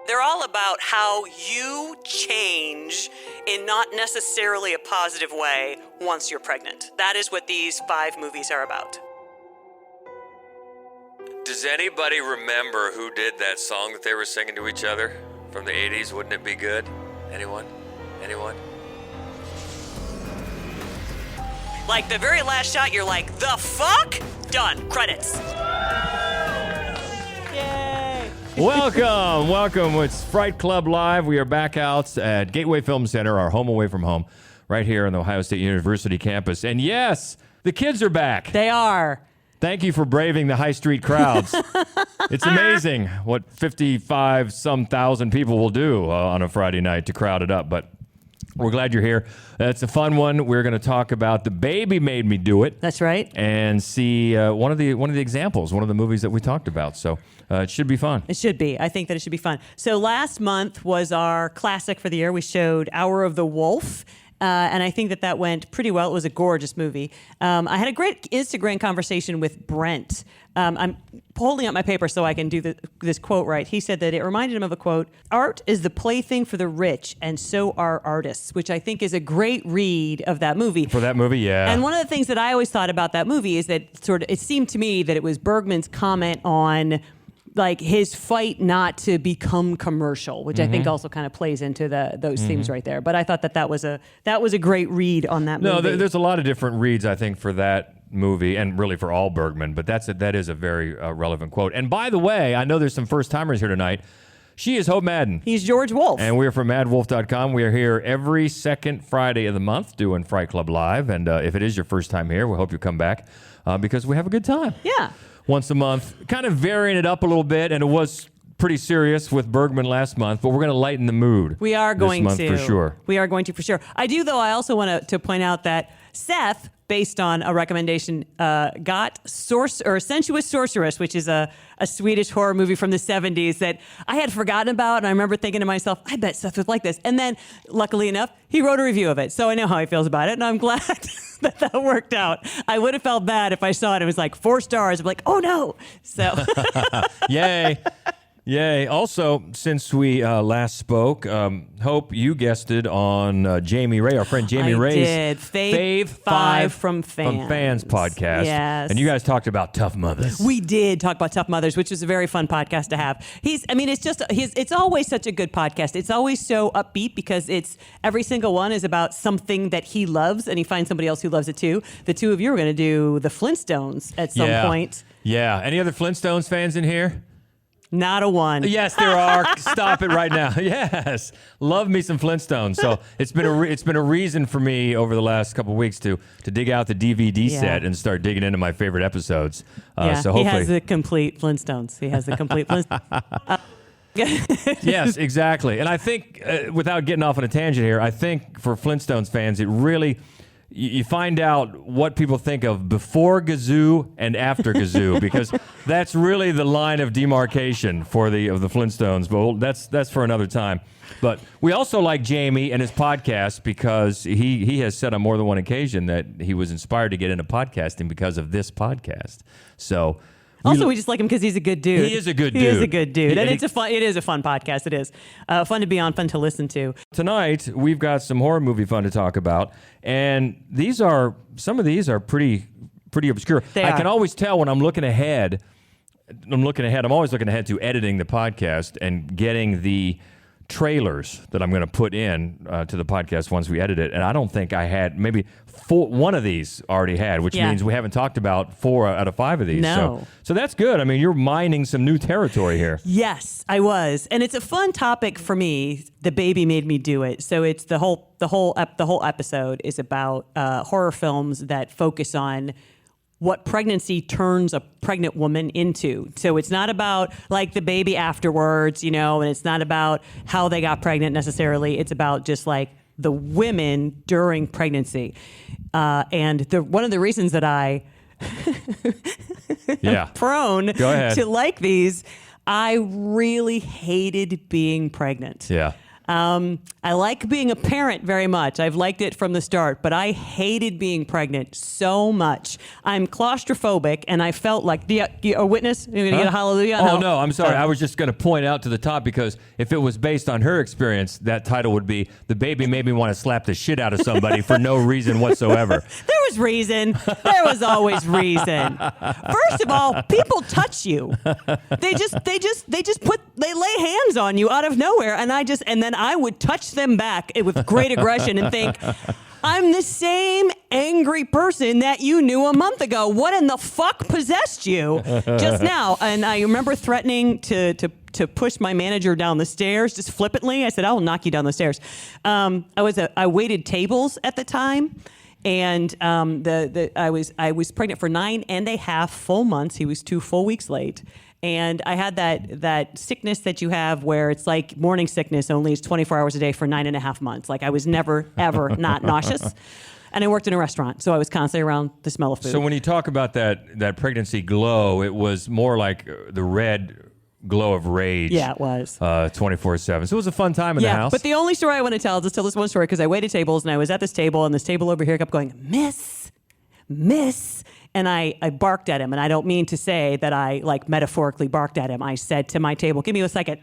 They're all about how you change in not necessarily a positive way once you're pregnant. That is what these 5 movies are about. Does anybody remember who did that song that they were singing to each other from the 80s? Wouldn't it be good? Anyone? Like the very last shot, you're like, the fuck? Done. Credits. Yay! Welcome. It's Fright Club Live. We are back out at Gateway Film Center, our home away from home, right here on the Ohio State University campus. And yes, the kids are back. They are. Thank you for braving the high street crowds. It's amazing what 55-some thousand people will do on a Friday night to crowd it up, but we're glad you're here. It's a fun one. We're going to talk about The Baby Made Me Do It. That's right. And see one of the examples, one of the movies that we talked about. So it should be fun. It should be. I think that it should be fun. So last month was our classic for the year. We showed Hour of the Wolf. And I think that went pretty well. It was a gorgeous movie. I had a great Instagram conversation with Brent. I'm holding up my paper so I can do this quote right. He said that it reminded him of a quote, "Art is the plaything for the rich, and so are artists," which I think is a great read of that movie. For that movie, yeah. And one of the things that I always thought about that movie is that it seemed to me that it was Bergman's comment on like his fight not to become commercial, which I think also kind of plays into those themes right there. But I thought that was a great read on that movie. No, there's a lot of different reads, I think, for that movie, and really for all Bergman. But that is a very relevant quote. And by the way, I know there's some first timers here tonight. She is Hope Madden. He's George Wolf. And we're from madwolf.com. We are here every second Friday of the month doing Fright Club Live. And if it is your first time here, we hope you come back because we have a good time. Yeah. Once a month, kind of varying it up a little bit, and it was pretty serious with Bergman last month, but we're going to lighten the mood. We are going this month to. For sure. We are going to for sure. I do, though, I also want to point out that Seth, based on a recommendation, got Sensuous Sorceress, which is a Swedish horror movie from the 70s that I had forgotten about, and I remember thinking to myself, I bet Seth would like this. And then, luckily enough, he wrote a review of it, so I know how he feels about it, and I'm glad that worked out. I would have felt bad if I saw it. It was like 4 stars. I'm like, oh no. So, Yay. Also, since we last spoke, Hope, you guessed it on Jamie Ray, our friend Jamie Ray's Fave 5 from Fans podcast. Yes. And you guys talked about Tough Mothers. We did talk about Tough Mothers, which was a very fun podcast to have. It's always such a good podcast. It's always so upbeat because every single one is about something that he loves, and he finds somebody else who loves it too. The two of you are going to do the Flintstones at some point. Yeah. Any other Flintstones fans in here? Not a one. Yes, there are. Stop it right now. Yes, love me some Flintstones. So it's been a reason for me over the last couple of weeks to dig out the DVD set and start digging into my favorite episodes. So hopefully he has the complete Flintstones. Yes, exactly. And I think, without getting off on a tangent here, I think for Flintstones fans, it really. You find out what people think of before Gazoo and after Gazoo, because that's really the line of demarcation of the Flintstones. But that's for another time. But we also like Jamie and his podcast because he has said on more than one occasion that he was inspired to get into podcasting because of this podcast. So. We just like him because he's a good dude. He is a good dude. He is a good dude. And it is a fun podcast. It is fun to be on, fun to listen to. Tonight, we've got some horror movie fun to talk about. And some of these are pretty obscure. I can always tell when I'm looking ahead. I'm always looking ahead to editing the podcast and getting the trailers that I'm going to put in to the podcast once we edit it. And I don't think I had maybe one of these already had, which means we haven't talked about 4 out of 5 of these. No. So that's good. I mean, you're mining some new territory here. Yes, I was. And it's a fun topic for me. The Baby Made Me Do It. So it's the whole episode is about horror films that focus on what pregnancy turns a pregnant woman into. So it's not about like the baby afterwards, and it's not about how they got pregnant necessarily. It's about just like the women during pregnancy. And one of the reasons that I am prone to like these, I really hated being pregnant. Yeah. I like being a parent very much. I've liked it from the start, but I hated being pregnant so much. I'm claustrophobic, and I felt like, a witness? You're going to get a hallelujah? Oh, no, I'm sorry. I was just going to point out to the top, because if it was based on her experience, that title would be, "The Baby Made Me Want to Slap the Shit Out of Somebody for No Reason Whatsoever." There was reason. There was always reason. First of all, people touch you. They lay hands on you out of nowhere, and then I would touch them back with great aggression and think, I'm the same angry person that you knew a month ago. What in the fuck possessed you just now? And I remember threatening to push my manager down the stairs just flippantly. I said, I will knock you down the stairs. I waited tables at the time. And I was pregnant for 9.5 full months. He was 2 full weeks late. And I had that sickness that you have where it's like morning sickness, only it's 24 hours a day for 9.5 months. Like I was never, ever not nauseous. And I worked in a restaurant, so I was constantly around the smell of food. So when you talk about that pregnancy glow, it was more like the red glow of rage. Yeah, it was. 24/7. So it was a fun time in the house. But the only story I want to tell is just tell this one story, because I waited tables and I was at this table, and this table over here kept going, Miss. And I barked at him, and I don't mean to say that I like metaphorically barked at him. I said to my table, give me a second.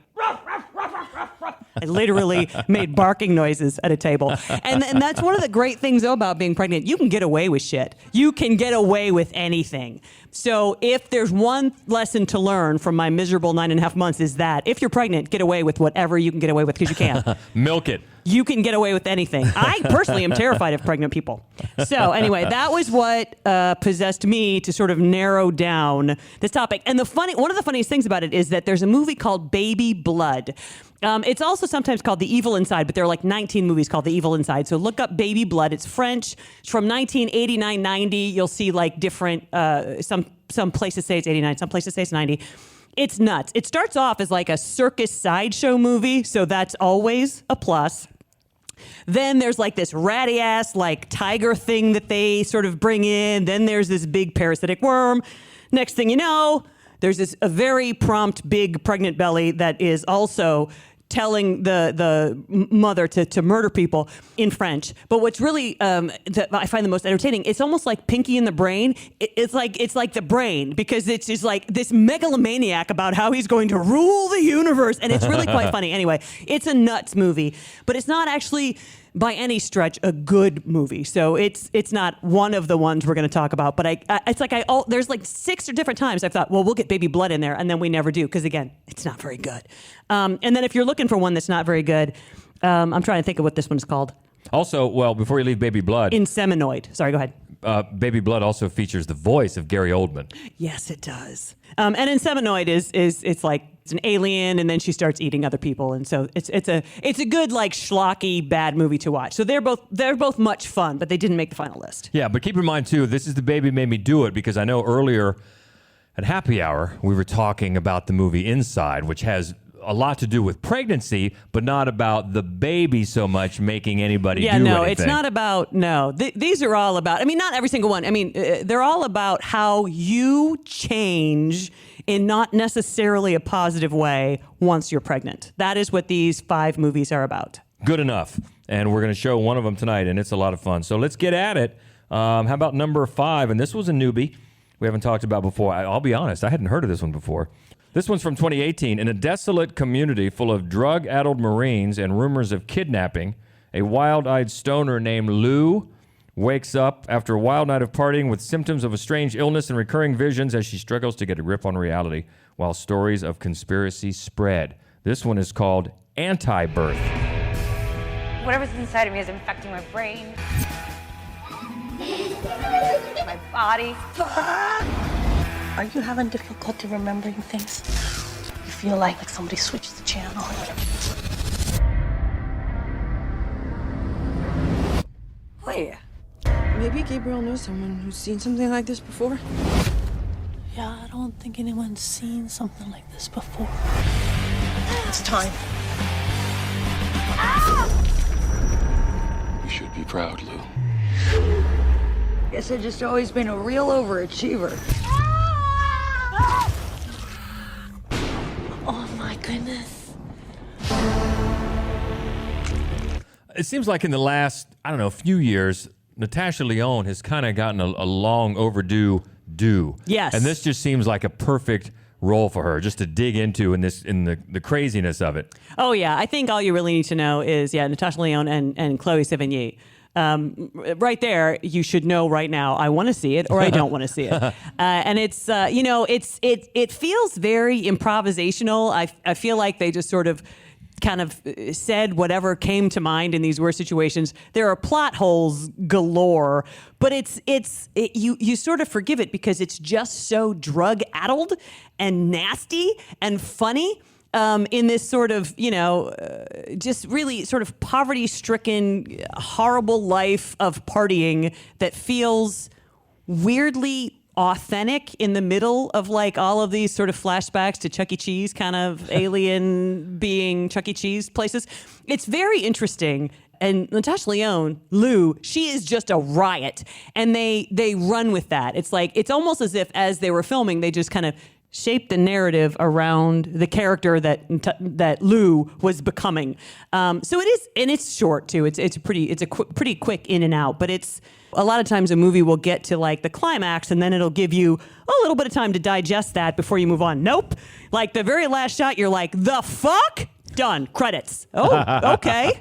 I literally made barking noises at a table. And that's one of the great things, though, about being pregnant. You can get away with shit. You can get away with anything. So if there's one lesson to learn from my miserable 9.5 months is that if you're pregnant, get away with whatever you can get away with, because you can. Milk it. You can get away with anything. I personally am terrified of pregnant people. So anyway, that was what possessed me to sort of narrow down this topic. And one of the funniest things about it is that there's a movie called Baby Blood. It's also sometimes called The Evil Inside, but there are like 19 movies called The Evil Inside. So look up Baby Blood. It's French. It's from 1989-90. You'll see like different, some places say it's 89, some places say it's 90. It's nuts. It starts off as like a circus sideshow movie, so that's always a plus. Then there's like this ratty ass like tiger thing that they sort of bring in. Then there's this big parasitic worm. Next thing you know, there's a very prompt big pregnant belly that is also telling the mother to murder people in French. But what's really that I find the most entertaining, it's almost like Pinky and the Brain. It's like the brain, because it's just like this megalomaniac about how he's going to rule the universe, and it's really quite funny. Anyway, it's a nuts movie, but it's not actually by any stretch a good movie. So it's not one of the ones we're going to talk about. But there's like 6 different times I've thought, well, we'll get Baby Blood in there, and then we never do, because again, it's not very good. And then if you're looking for one that's not very good, I'm trying to think of what this one's called. Also, well, before you leave Baby Blood, Inseminoid. Sorry, go ahead. Baby Blood also features the voice of Gary Oldman. Yes, it does. And Inseminoid it's like it's an alien, and then she starts eating other people, and so it's a good like schlocky bad movie to watch. So they're both much fun, but they didn't make the final list. Yeah, but keep in mind too, this is The Baby Made Me Do It, because I know earlier at Happy Hour we were talking about the movie Inside, which has a lot to do with pregnancy, but not about the baby so much making anybody do anything. Yeah, no, it's not about, these are all about, I mean, not every single one. I mean, they're all about how you change in not necessarily a positive way once you're pregnant. That is what these 5 movies are about. Good enough. And we're going to show one of them tonight, and it's a lot of fun. So let's get at it. How about number 5? And this was a newbie we haven't talked about before. I'll be honest, I hadn't heard of this one before. This one's from 2018. In a desolate community full of drug-addled Marines and rumors of kidnapping, a wild-eyed stoner named Lou wakes up after a wild night of partying with symptoms of a strange illness and recurring visions as she struggles to get a grip on reality while stories of conspiracy spread. This one is called Anti-Birth. Whatever's inside of me is infecting my brain, my body. Are you having difficulty remembering things? You feel like somebody switched the channel? Wait, maybe Gabriel knows someone who's seen something like this before? Yeah, I don't think anyone's seen something like this before. It's time. You should be proud, Lou. Guess I've just always been a real overachiever. Oh my goodness. It seems like in the last, I don't know, few years, Natasha Lyonne has kind of gotten a long overdue due. Yes. And this just seems like a perfect role for her, just to dig into in the craziness of it. Oh, yeah. I think all you really need to know is, Natasha Lyonne and Chloe Sevigny. Right there, you should know right now, I want to see it or I don't want to see it. And it's, it feels very improvisational. I feel like they just sort of kind of said whatever came to mind in these worst situations. There are plot holes galore, but you sort of forgive it because it's just so drug-addled and nasty and funny. In this sort of, just really sort of poverty-stricken, horrible life of partying that feels weirdly authentic in the middle of like all of these sort of flashbacks to Chuck E. Cheese, kind of alien being Chuck E. Cheese places. It's very interesting. And Natasha Lyonne, Lou, she is just a riot. And they run with that. It's like, it's almost as if as they were filming, they just kind of shaped the narrative around the character that Lou was becoming. So it is, and it's short too. It's a pretty quick in and out. But it's a lot of times a movie will get to like the climax, and then it'll give you a little bit of time to digest that before you move on. Nope, like the very last shot, you're like, the fuck. Done. Credits. Oh, okay.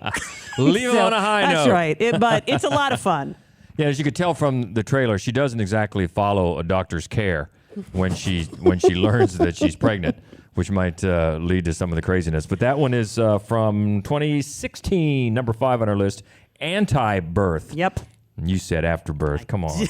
Leave it on a high note. That's right. But it's a lot of fun. Yeah, as you could tell from the trailer, she doesn't exactly follow a doctor's care when she learns that she's pregnant, which might lead to some of the craziness. But that one is from 2016, number 5 on our list, Anti-Birth. Yep. You said Afterbirth. Come on.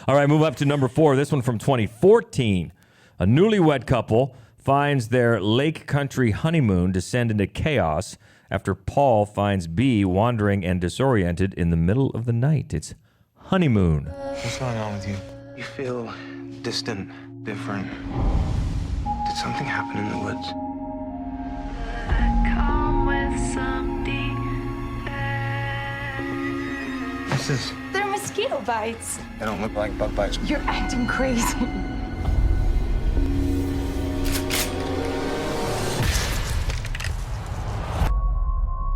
All right, move up to number 4. This one from 2014. A newlywed couple finds their lake country honeymoon descend into chaos after Paul finds Bea wandering and disoriented in the middle of the night. It's Honeymoon. What's going on with you? You feel distant, different. Did something happen in the woods? What's this? They're mosquito bites. They don't look like bug bites. You're acting crazy.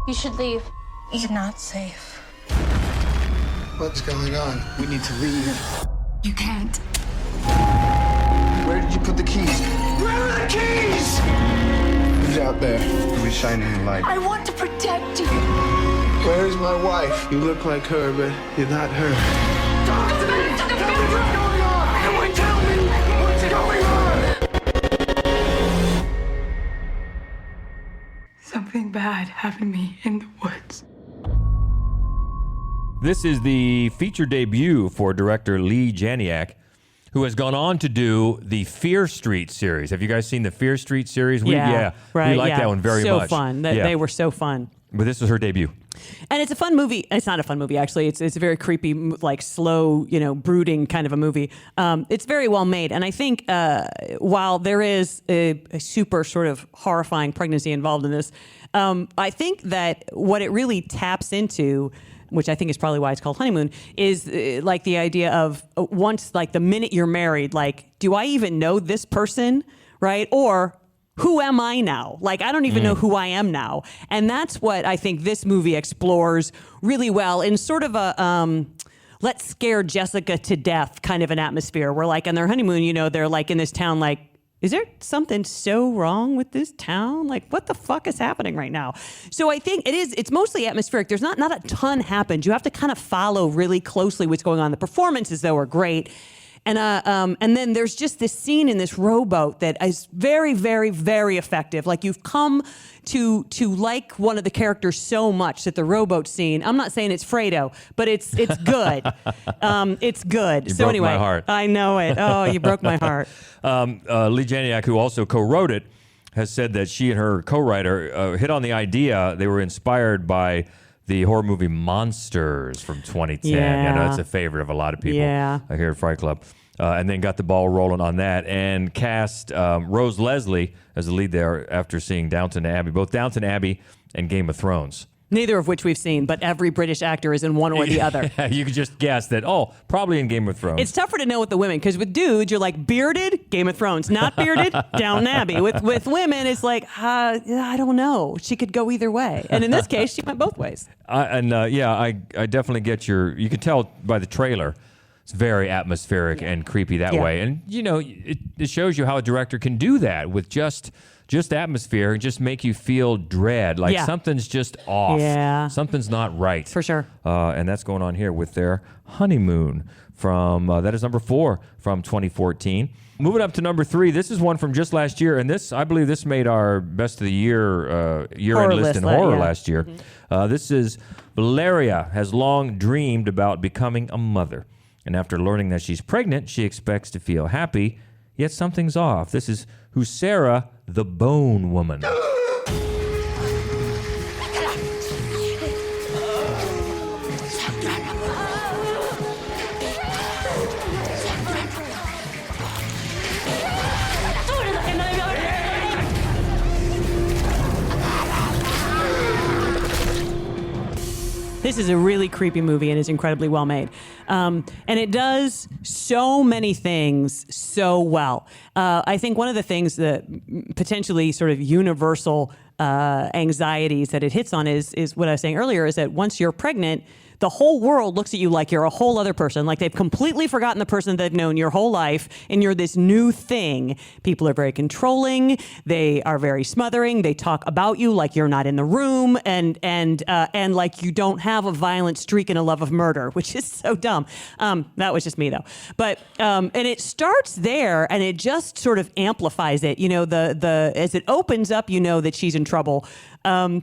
You should leave. You're not safe. What's going on? We need to leave. You can't. Where did you put the keys? Where are the keys? Who's out there? Who's shining the light? I want to protect you. Where's my wife? You look like her, but you're not her. Talk to me! Tell me what's going on! Everyone tell me what's going on! Something bad happened to me in the woods. This is the feature debut for director Lee Janiak, who has gone on to do the Fear Street series. Have you guys seen the Fear Street series? Right. We like that one very much. So fun. They were so fun. But this was her debut. And it's a fun movie. It's not a fun movie, actually. It's a very creepy, like slow, brooding kind of a movie. It's very well made. And I think while there is a super sort of horrifying pregnancy involved in this, I think that what it really taps into, which I think is probably why it's called Honeymoon, is like the idea of once, like the minute you're married, like, do I even know this person, right? Or who am I now? Like, I don't even know who I am now. And that's what I think this movie explores really well in sort of a let's scare Jessica to death kind of an atmosphere where, like, on their honeymoon, they're like in this town, like, is there something so wrong with this town? Like, what the fuck is happening right now? So I think it's mostly atmospheric. There's not a ton happens. You have to kind of follow really closely what's going on. The performances, though, are great. And then there's just this scene in this rowboat that is very, very, very effective. Like, you've come to like one of the characters so much that the rowboat scene, I'm not saying it's Fredo, but it's good. It's good. You so broke anyway, my heart. I know it. Oh, you broke my heart. Lee Janiak, who also co-wrote it, has said that she and her co-writer hit on the idea. They were inspired by the horror movie Monsters from 2010. Yeah. I know it's a favorite of a lot of people here at Fright Club. And then got the ball rolling on that and cast Rose Leslie as the lead there after seeing Downton Abbey, both Downton Abbey and Game of Thrones. Neither of which we've seen, but every British actor is in one or the other. You could just guess that, probably in Game of Thrones. It's tougher to know with the women, because with dudes, you're like, bearded, Game of Thrones. Not bearded, Downton Abbey. With women, it's like, I don't know. She could go either way. And in this case, she went both ways. I definitely get you can tell by the trailer, it's very atmospheric and creepy that way. And, it shows you how a director can do that with just atmosphere and just make you feel dread, like something's just off. Yeah. Something's not right. For sure. And that's going on here with their honeymoon that is number 4 from 2014. Moving up to number 3, this is one from just last year, and I believe this made our best of the year-end list in horror last year. This is Valeria has long dreamed about becoming a mother, and after learning that she's pregnant, she expects to feel happy, yet something's off. This is Sarah, the Bone Woman. This is a really creepy movie and is incredibly well made. And it does so many things so well. I think one of the things that potentially sort of universal anxieties that it hits on is what I was saying earlier, is that once you're pregnant, the whole world looks at you like you're a whole other person, like they've completely forgotten the person they've known your whole life, and you're this new thing. People are very controlling. They are very smothering. They talk about you like you're not in the room, and like you don't have a violent streak and a love of murder, which is so dumb. That was just me though. But and it starts there, and it just sort of amplifies it. As it opens up, that she's in trouble.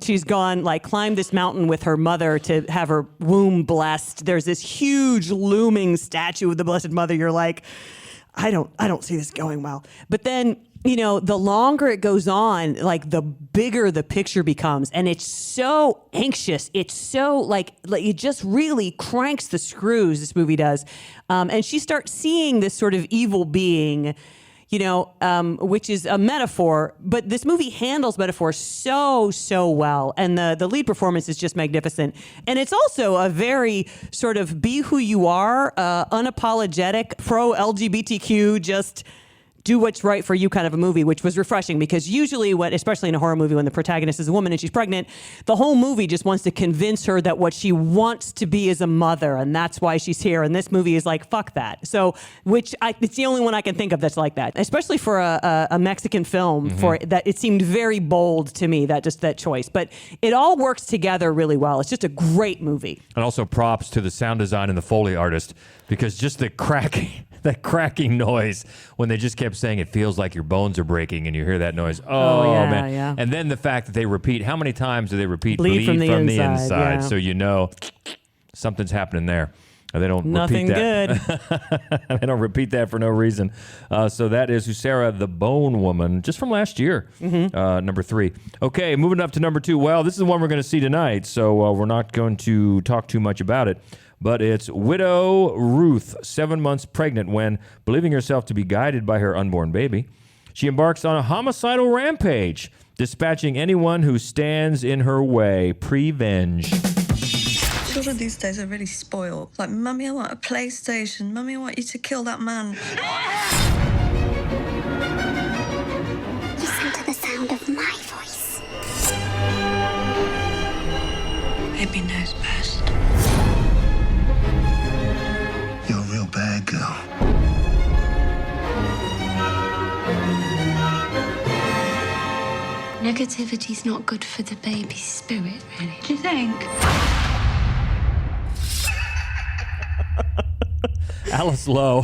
She's climbed this mountain with her mother to have her womb blessed. There's this huge looming statue of the Blessed Mother. You're like, I don't see this going well. But then, the longer it goes on, like the bigger the picture becomes, and it's so anxious. It's so like it just really cranks the screws. This movie does, and she starts seeing this sort of evil being, which is a metaphor, but this movie handles metaphor so well. And the lead performance is just magnificent. And it's also a very sort of be who you are, unapologetic, pro-LGBTQ, just do what's right for you kind of a movie, which was refreshing, because usually especially in a horror movie, when the protagonist is a woman and she's pregnant, the whole movie just wants to convince her that what she wants to be is a mother, and that's why she's here. And this movie is like, fuck that. So, it's the only one I can think of that's like that, especially for a Mexican film. For that, it seemed very bold to me, that choice. But it all works together really well. It's just a great movie. And also props to the sound design and the Foley artist, because just the cracking noise when they just kept saying it feels like your bones are breaking, and you hear that noise. Oh yeah, man. Yeah. And then the fact that they repeat, how many times do they repeat bleed from the inside? Yeah. So something's happening there. They don't Nothing repeat that. good. They don't repeat that for no reason. So that is Sarah, the Bone Woman, just from last year, number 3. Okay, moving up to number 2. Well, this is the one we're going to see tonight, so we're not going to talk too much about it. But it's Widow Ruth, 7 months pregnant when, believing herself to be guided by her unborn baby, she embarks on a homicidal rampage, dispatching anyone who stands in her way. Prevenge. Children these days are really spoiled. Like, Mummy, I want a PlayStation. Mummy, I want you to kill that man. Listen to the sound of my voice. Baby knows best. You're a real bad girl. Negativity's not good for the baby's spirit, really. Do you think? Alice Lowe,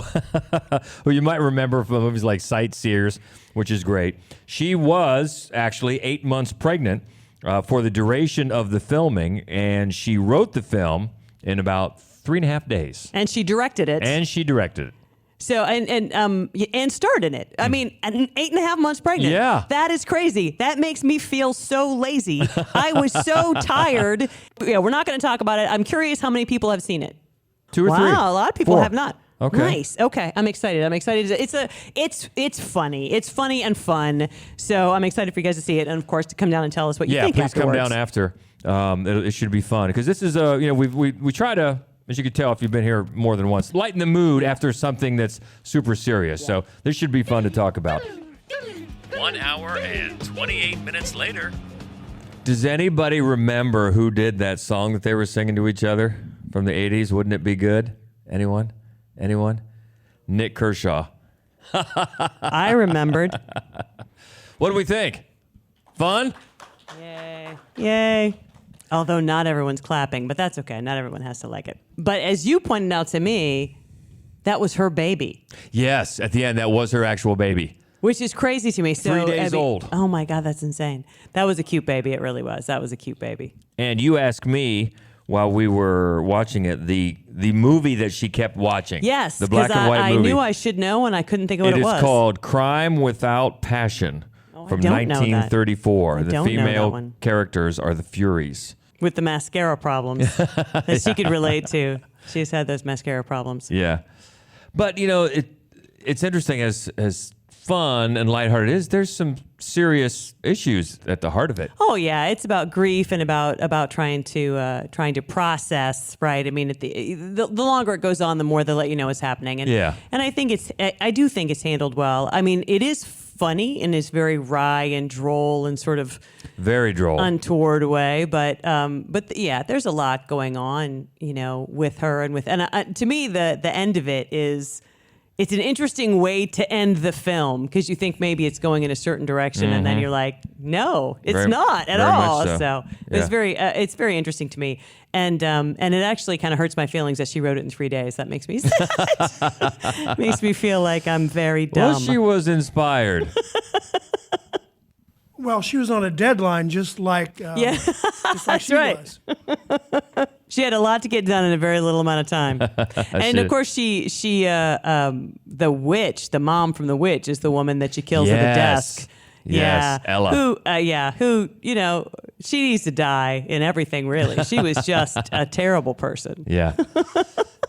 who you might remember from movies like Sightseers, which is great. She was actually 8 months pregnant for the duration of the filming, and she wrote the film in about 3.5 days. And she directed it. So and starred in it. I mean, 8.5 months pregnant. Yeah, that is crazy. That makes me feel so lazy. I was so tired. Yeah, we're not going to talk about it. I'm curious how many people have seen it. 2 or 3. Wow, a lot of people 4. have not. Okay. Nice. Okay, I'm excited. It's funny. It's funny and fun. So I'm excited for you guys to see it, and of course to come down and tell us what you think. Yeah, please come afterwards. down after It should be fun because this is we try to, as you can tell if you've been here more than once, lighten the mood after something that's super serious. So this should be fun to talk about. 1 hour and 28 minutes later. Does anybody remember who did that song that they were singing to each other from the 80s? Wouldn't it be good? Anyone? Nick Kershaw. I remembered. What do we think? Fun? Yay. Although not everyone's clapping, but that's okay. Not everyone has to like it. But as you pointed out to me, that was her baby. Yes, at the end, that was her actual baby. Which is crazy to me. So, 3 days old. Oh my God, that's insane. That was a cute baby. It really was. That was a cute baby. And you asked me while we were watching it, the movie that she kept watching. Yes, the black and white movie. I knew I should know, and I couldn't think of what it was. It is called Crime Without Passion from don't know that. 1934. I The don't know that female one. characters are the Furies. With the mascara problems that she could relate to. She's had those mascara problems. Yeah. But, it's interesting as fun and lighthearted it is, there's some serious issues at the heart of it. Oh yeah, it's about grief and about trying to process, right? I mean, the longer it goes on, the more they'll let you know what's happening. And and I do think it's handled well. I mean, it is funny and is very wry and droll and sort of very droll, untoward way. But yeah, there's a lot going on, with her and to me the end of it is. It's an interesting way to end the film because you think maybe it's going in a certain direction, and then you're like, no, it's not at all. So it's very interesting to me, and it actually kind of hurts my feelings that she wrote it in 3 days. That makes me sad. Makes me feel like I'm very dumb. Well, she was inspired. Well, she was on a deadline, just like just like she was. She had a lot to get done in a very little amount of time. And of course, the witch, the mom from The Witch, is the woman that she kills at the desk. Yes, Ella. Who, she needs to die in everything, really. She was just a terrible person. Yeah.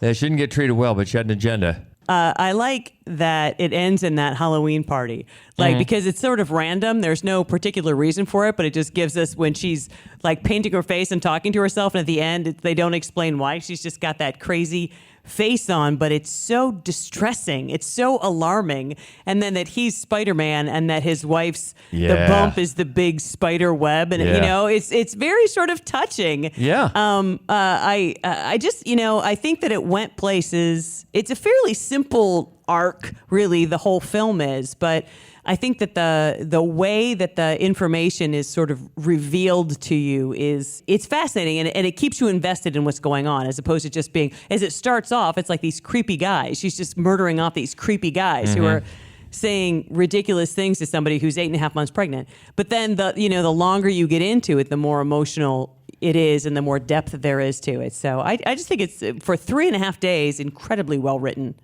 They shouldn't get treated well, but she had an agenda. I like that it ends in that Halloween party, because it's sort of random. There's no particular reason for it, but it just gives us when she's like painting her face and talking to herself, and at the end they don't explain why. She's just got that crazy face on, but it's so distressing. It's so alarming. And then that he's Spider-Man and that his wife's the bump is the big spider web, and it's very sort of touching. Yeah. I just I think that it went places. It's a fairly simple arc, really. The whole film is, but I think that the way that the information is sort of revealed to you it's fascinating, and it keeps you invested in what's going on, as opposed to just being, as it starts off, it's like these creepy guys. She's just murdering off these creepy guys who are saying ridiculous things to somebody who's 8.5 months pregnant. But then the longer you get into it, the more emotional it is and the more depth there is to it. So I just think it's, for 3.5 days, incredibly well written.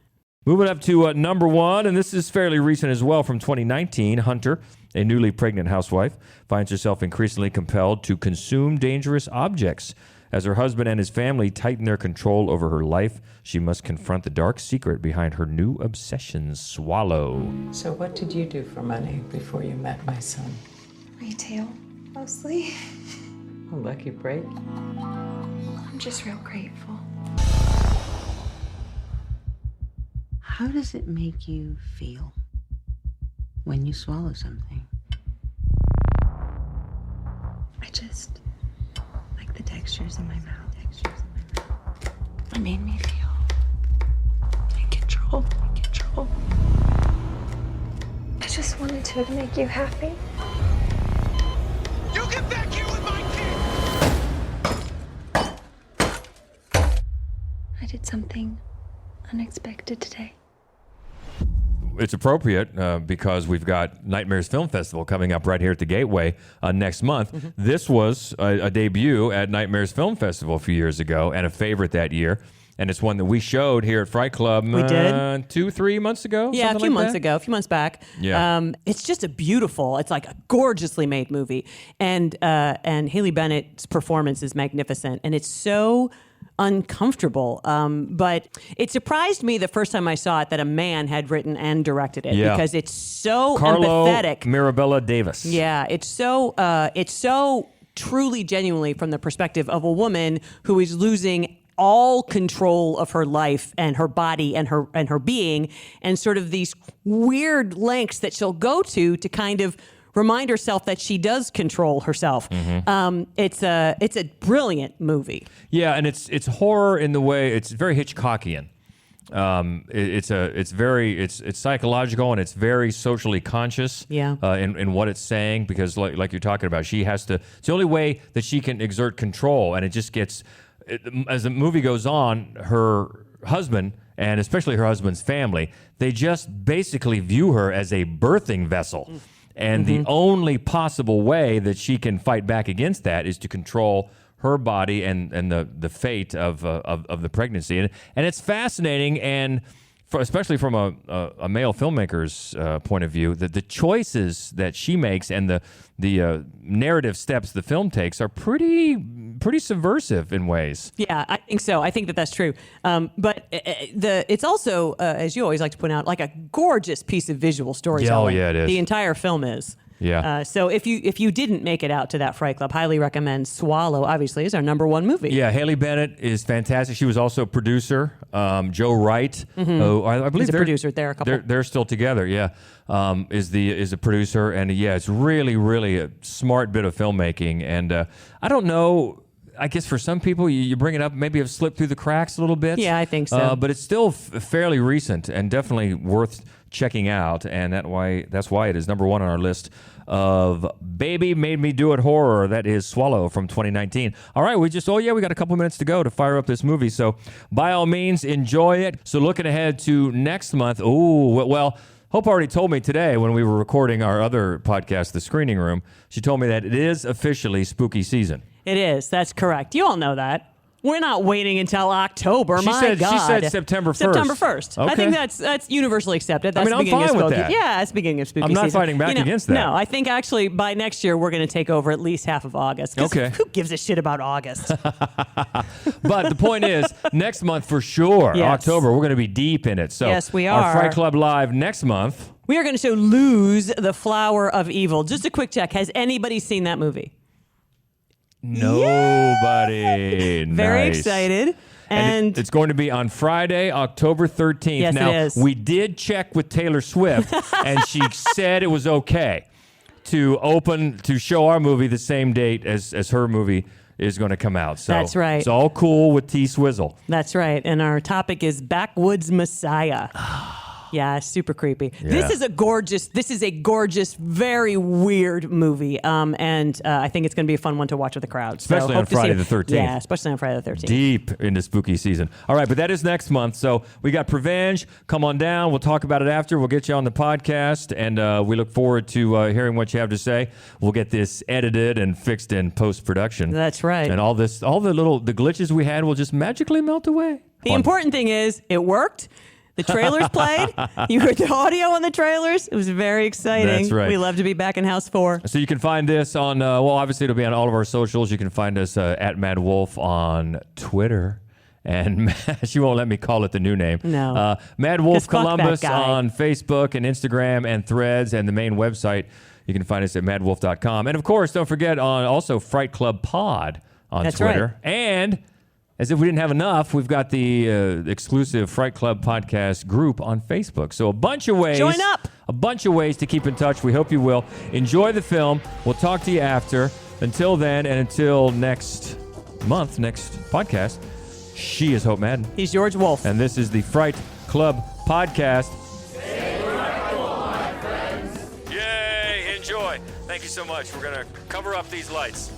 Moving up to number one, and this is fairly recent as well, from 2019. Hunter, a newly pregnant housewife, finds herself increasingly compelled to consume dangerous objects. As her husband and his family tighten their control over her life, she must confront the dark secret behind her new obsession, Swallow. So what did you do for money before you met my son? Retail, mostly. A lucky break. I'm just real grateful. How does it make you feel when you swallow something? I just like the textures in my mouth. It made me feel in control. I just wanted to make you happy. You get back here with my kid! I did something unexpected today. It's appropriate because we've got Nightmares Film Festival coming up right here at the Gateway next month. Mm-hmm. This was a debut at Nightmares Film Festival a few years ago and a favorite that year. And it's one that we showed here at Fright Club. We did 2-3 months ago. Yeah, a few months back. Yeah, it's just it's like a gorgeously made movie, and Haley Bennett's performance is magnificent, and it's so uncomfortable. But it surprised me the first time I saw it that a man had written and directed it, because it's so Carlo empathetic. Mirabella Davis. Yeah, it's so truly, genuinely from the perspective of a woman who is losing all control of her life and her body and her being, and sort of these weird lengths that she'll go to kind of remind herself that she does control herself. It's a brilliant movie. Yeah, and it's horror in the way it's very Hitchcockian. It's psychological and it's very socially conscious. In what it's saying, because like you're talking about, she has to. It's the only way that she can exert control, and it just gets. As the movie goes on, her husband, and especially her husband's family, they just basically view her as a birthing vessel. And the only possible way that she can fight back against that is to control her body and the fate of the pregnancy. And it's fascinating, and especially from a male filmmaker's point of view, that the choices that she makes and the narrative steps the film takes are pretty subversive in ways. Yeah, I think so. I think that's true. But it's also, as you always like to point out, like a gorgeous piece of visual storytelling. Oh, yeah, it is. The entire film is. Yeah. So if you didn't make it out to that Fright Club, highly recommend Swallow. Obviously, is our number one movie. Yeah, Haley Bennett is fantastic. She was also a producer. Joe Wright, who I believe he's a producer. They're a couple. They're still together. Yeah, is a producer, and yeah, it's really a smart bit of filmmaking. And I don't know. I guess for some people, you bring it up, maybe have slipped through the cracks a little bit. Yeah, I think so. But it's still fairly recent and definitely worth checking out, and that's why it is number one on our list of Baby Made Me Do It horror. That is Swallow from 2019. All right, we got a couple minutes to go to fire up this movie, so by all means, enjoy it. So looking ahead to next month, Hope already told me today when we were recording our other podcast, The Screening Room, she told me that it is officially spooky season. It is. That's correct. You all know that. We're not waiting until October. She said September 1st. September 1st. Okay. I think that's universally accepted. That's I'm fine with that. Yeah, that's the beginning of spooky season. I'm not fighting back against that. No, I think actually by next year we're going to take over at least half of August. Okay. Who gives a shit about August? But the point is, next month for sure, yes. October, we're going to be deep in it. So yes, we are. Our Fright Club Live next month. We are going to show Lose the Flower of Evil. Just a quick check. Has anybody seen that movie? Nobody. Very Nice. excited. And it's going to be on Friday, October 13th. Yes, now, it is. we did check with Taylor Swift, and she said it was okay to show our movie the same date as her movie is going to come out. So that's right. It's all cool with T Swizzle. That's right. And our topic is Backwoods Messiah. Yeah, super creepy. Yeah. This is a gorgeous, very weird movie. And I think it's going to be a fun one to watch with the crowd. Especially on Friday the 13th. Yeah, especially on Friday the 13th. Deep into spooky season. All right, but that is next month. So we got Prevenge. Come on down. We'll talk about it after. We'll get you on the podcast. And we look forward to hearing what you have to say. We'll get this edited and fixed in post-production. That's right. And all the glitches we had will just magically melt away. The important thing is it worked. The trailers played. You heard the audio on the trailers. It was very exciting. That's right. We love to be back in House 4. So you can find this on, obviously it'll be on all of our socials. You can find us at Mad Wolf on Twitter. And she won't let me call it the new name. No. Mad Wolf 'Cause fuck Columbus that guy. on Facebook and Instagram and Threads, and the main website. You can find us at madwolf.com. And of course, don't forget on also Fright Club Pod on That's Twitter. right. And as if we didn't have enough, we've got the exclusive Fright Club podcast group on Facebook. So a bunch of ways. Join up. A bunch of ways to keep in touch. We hope you will. Enjoy the film. We'll talk to you after. Until then, and until next month, next podcast, she is Hope Madden. He's George Wolf. And this is the Fright Club podcast. Yay, enjoy. Thank you so much. We're going to cover up these lights.